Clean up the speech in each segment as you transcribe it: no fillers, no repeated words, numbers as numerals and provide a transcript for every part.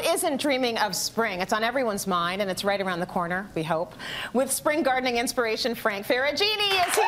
isn't dreaming of spring? It's on everyone's mind, and it's right around the corner, we hope. With spring gardening inspiration, Ferragine is here.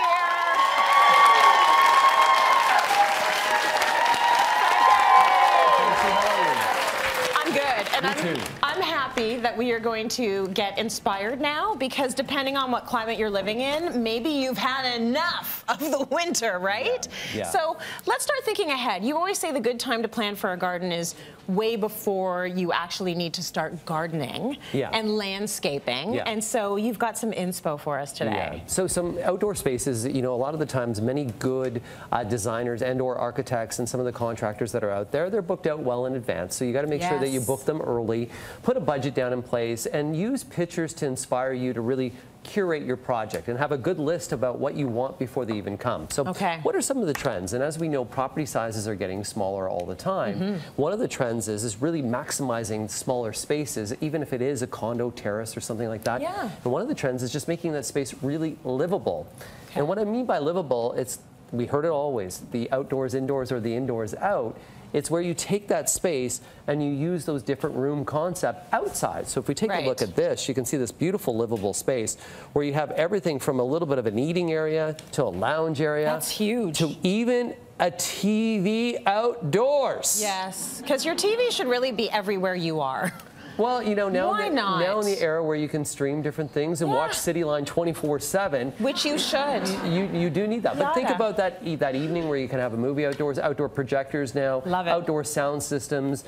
I'm happy that we are going to get inspired now, because depending on what climate you're living in, maybe you've had enough of the winter, right? Yeah. So let's start thinking ahead. You always say the good time to plan for a garden is way before you actually need to start gardening and landscaping. And so you've got some inspo for us today. So some outdoor spaces, you know, a lot of the times many good designers and or architects and some of the contractors that are out there, they're booked out well in advance. So you got to make sure that you book them early, put a budget down in place, and use pictures to inspire you to really curate your project and have a good list about what you want before they even come. So what are some of the trends? And as we know, property sizes are getting smaller all the time. One of the trends is really maximizing smaller spaces, even if it is a condo terrace or something like that. And one of the trends is just making that space really livable. And what I mean by livable, it's, we heard it always, the outdoors indoors or the indoors out. It's where you take that space and you use those different room concept outside. So if we take a look at this, you can see this beautiful livable space where you have everything from a little bit of an eating area to a lounge area. That's huge. To even a TV outdoors. Yes, because your TV should really be everywhere you are. Well, you know, now now in the era where you can stream different things and watch Cityline 24/7, which you should. You do need that. But think about that evening where you can have a movie outdoors, outdoor projectors now, outdoor sound systems.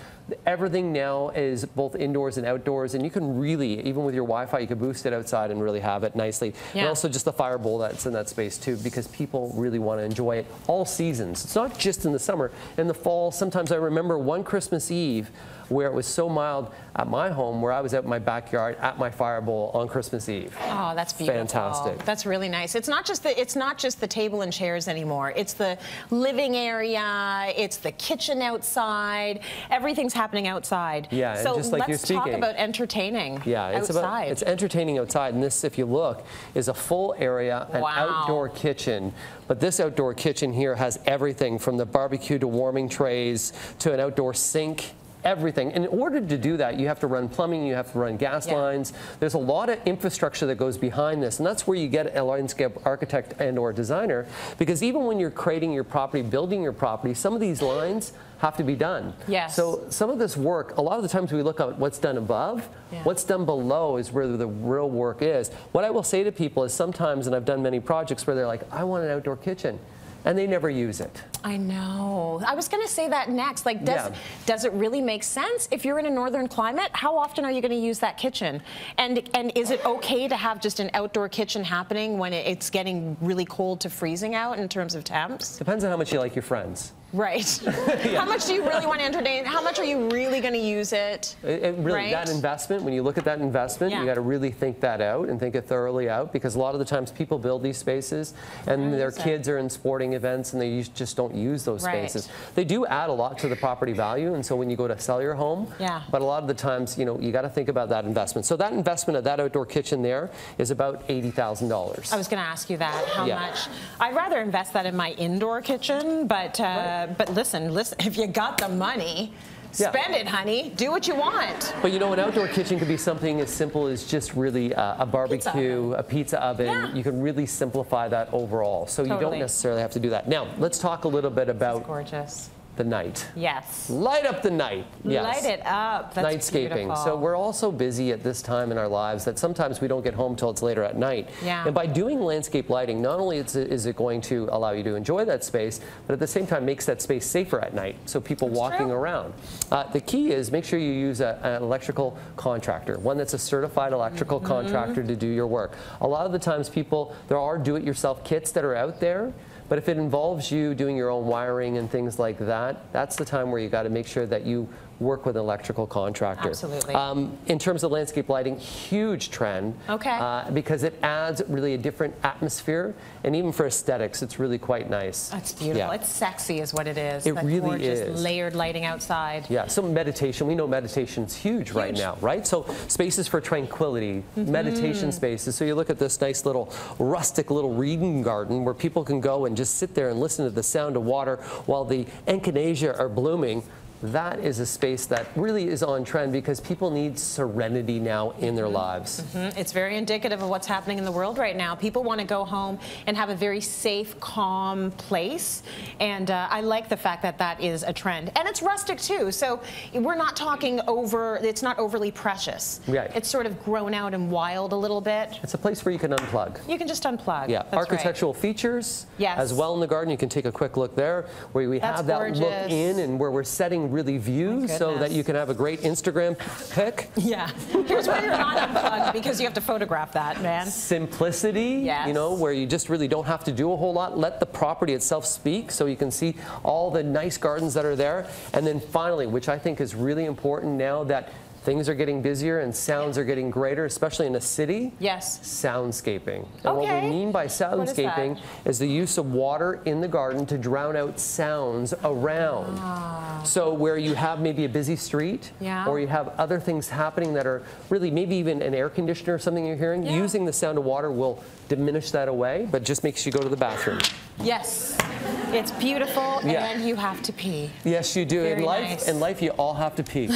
Everything now is both indoors and outdoors, and you can really, even with your Wi-Fi, you can boost it outside and really have it nicely. And also just the fire bowl that's in that space too, because people really want to enjoy it all seasons. It's not just in the summer. In the fall, sometimes I remember one Christmas Eve where it was so mild at my home, where I was out in my backyard at my fire bowl on Christmas Eve. Oh, that's beautiful. Fantastic. That's really nice. It's not just the table and chairs anymore. It's the living area. It's the kitchen outside. Everything's happening outside. Yeah, so and just like you're speaking. Let's talk about entertaining. Yeah, it's entertaining outside. And this, if you look, is a full area, an outdoor kitchen. But this outdoor kitchen here has everything from the barbecue to warming trays to an outdoor sink. Everything. In order to do that, you have to run plumbing, you have to run gas lines. There's a lot of infrastructure that goes behind this, and that's where you get a landscape architect and or designer, because even when you're creating your property, building your property, some of these lines have to be done. So some of this work, a lot of the times we look at what's done above, what's done below is where the real work is. What I will say to people is sometimes, and I've done many projects where they're like, I want an outdoor kitchen, and they never use it. I know. I was going to say that next. Like, does it really make sense? If you're in a northern climate, how often are you going to use that kitchen? And is it okay to have just an outdoor kitchen happening when it's getting really cold to freezing out in terms of temps? Depends on how much you like your friends. Right. How much do you really want to entertain? How much are you really going to use it? Really, that investment, when you look at that investment, you got to really think that out and think it thoroughly out, because a lot of the times people build these spaces and their kids are in sporting events and they just don't use those spaces. They do add a lot to the property value, and so when you go to sell your home, but a lot of the times, you know, you got to think about that investment. So that investment of that outdoor kitchen there is about $80,000. I was going to ask you that. How much? I'd rather invest that in my indoor kitchen, but listen, if you got the money, spend it, honey. Do what you want. But you know, an outdoor kitchen could be something as simple as just really a barbecue, a pizza oven. You can really simplify that overall. So you don't necessarily have to do that. Now, let's talk a little bit about the night. Light up the night. Light it up. That's Nightscaping. beautiful. So we're all so busy at this time in our lives that sometimes we don't get home till it's later at night. And by doing landscape lighting, not only is it going to allow you to enjoy that space, but at the same time makes that space safer at night, so people walking around. The key is make sure you use an electrical contractor, one that's a certified electrical contractor to do your work. A lot of the times there are do-it-yourself kits that are out there. But if it involves you doing your own wiring and things like that, that's the time where you got to make sure that you work with an electrical contractor. Absolutely. In terms of landscape lighting, huge trend. Because it adds really a different atmosphere, and even for aesthetics, it's really quite nice. That's beautiful. It's sexy is what it is. It that really gorgeous is. Layered lighting outside. So meditation, we know meditation's huge right now, right? So spaces for tranquility, meditation spaces. So you look at this nice little rustic little reading garden where people can go and just sit there and listen to the sound of water while the echinacea are blooming. that is a space that really is on trend because people need serenity now in their lives. It's very indicative of what's happening in the world right now. People want to go home and have a very safe, calm place, and I like the fact that that is a trend. And it's rustic too, so we're not talking over, it's not overly precious. Right. It's sort of grown out and wild a little bit. It's a place where you can unplug. You can just unplug. Yeah, That's architectural right. features Yes. as well in the garden. You can take a quick look there where we That's have that gorgeous. look in and where we're setting really views so that you can have a great Instagram pic. Yeah. Here's where you're not unplugged because you have to photograph that, man. Simplicity, Yes. you know, where you just really don't have to do a whole lot. Let the property itself speak so you can see all the nice gardens that are there. And then finally, which I think is really important now that things are getting busier and sounds are getting greater, especially in a city. Yes. Soundscaping. And what we mean by soundscaping is the use of water in the garden to drown out sounds around. So where you have maybe a busy street or you have other things happening that are really maybe even an air conditioner or something you're hearing, using the sound of water will diminish that away, but just makes you go to the bathroom. Yes. It's beautiful and you have to pee. Yes, you do. Very In life, nice. in life, you all have to pee.